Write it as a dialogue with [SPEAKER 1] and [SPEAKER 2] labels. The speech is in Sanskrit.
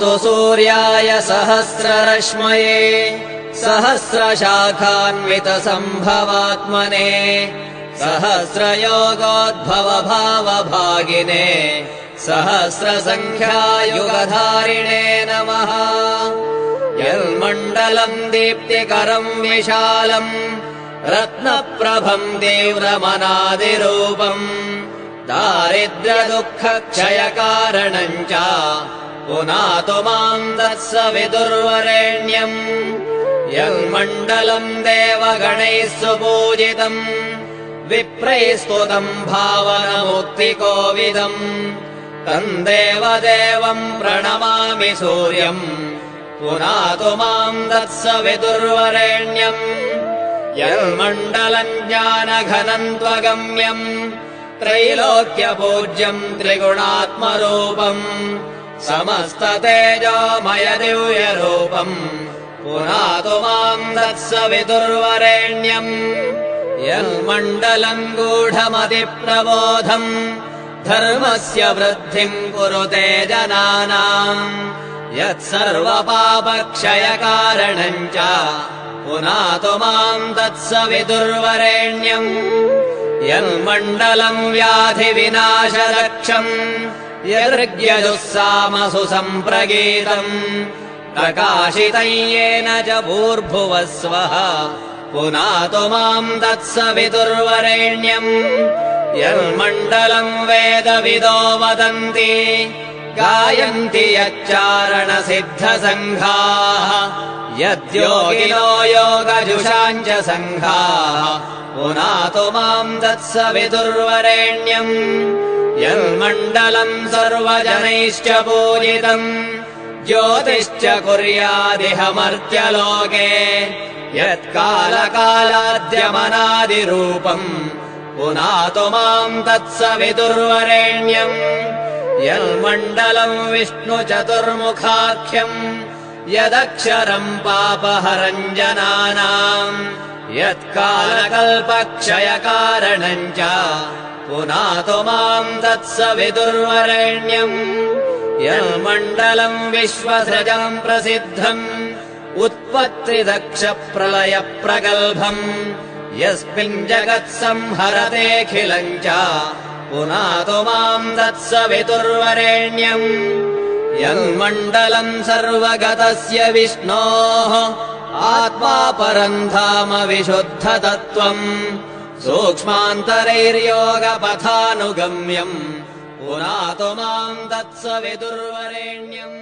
[SPEAKER 1] नमोऽस्तु सूर्याय सहस्ररश्मये सहस्रशाखान्वितसम्भवात्मने सहस्रयोगोद्भवभावभागिने सहस्रसङ्ख्यायुगधारिणे नमः। यन्मण्डलम् दीप्तिकरम् विशालम् रत्नप्रभम् तीव्रमनादिरूपम् दारिद्र्यदुःखक्षयकारणम् च पुनातु माम् तत्सवितुर्वरेण्यम्। यन्मण्डलम् देवगणैः सुपूजितम् विप्रैः स्तुतम् भावनमुक्तिकोविदम् तम् देवदेवम् प्रणमामि सूर्यम् पुनातु माम् तत्सवितुर्वरेण्यम्। यन्मण्डलम् ज्ञानघनम् त्वगम्यम् त्रैलोक्यपूज्यम् त्रिगुणात्मरूपम् समस्ततेजोमयदिव्यरूपम् पुनातु माम् तत्सवितुर्वरेण्यम्। यन्मण्डलम् गूढमतिप्रबोधम् धर्मस्य वृद्धिम् कुरुते जनानाम् यत्सर्वपापक्षयकारणम् च पुनातु माम् तत्सवितुर्वरेण्यम्। यन्मण्डलम् व्याधिविनाशरक्षम् यदृग्यजुःसामसु सम्प्रगीतम् प्रकाशितम् येन च भूर्भुवः स्वः पुनातु माम् तत्सवितुर्वरेण्यम्। यन्मण्डलम् वेदविदो वदन्ति गायन्ति यच्चारणसिद्धसङ्घाः यद्योगिनो योगजुषाम् च सङ्घाः पुनातु माम् तत्सवितुर्वरेण्यम्। यन्मण्डलम् सर्वजनैश्च पूजितम् ज्योतिश्च कुर्यादिह मर्त्यलोके यत्कालकालाद्यमनादिरूपम् पुनातु माम् तत्सवितुर्वरेण्यम्। यन्मण्डलम् विष्णुचतुर्मुखाख्यम् यदक्षरम् पापहरम् जनानाम् यत्कालकल्पक्षयकारणम् च पुनातु माम् तत्सवितुर्वरेण्यम्। यन्मण्डलम् विश्वसृजम् प्रसिद्धम् उत्पत्तिदक्षप्रलयप्रगल्भम् यस्मिन् जगत्संहरतेऽखिलम् च पुनातु माम् तत्सवितुर्वरेण्यम्। यन्मण्डलम् सर्वगतस्य विष्णोः आत्मा परम् धाम विशुद्धतत्त्वम् सूक्ष्मान्तरैर्योगपथानुगम्यम् पुनातु माम् तत्सवितुर्वरेण्यम्।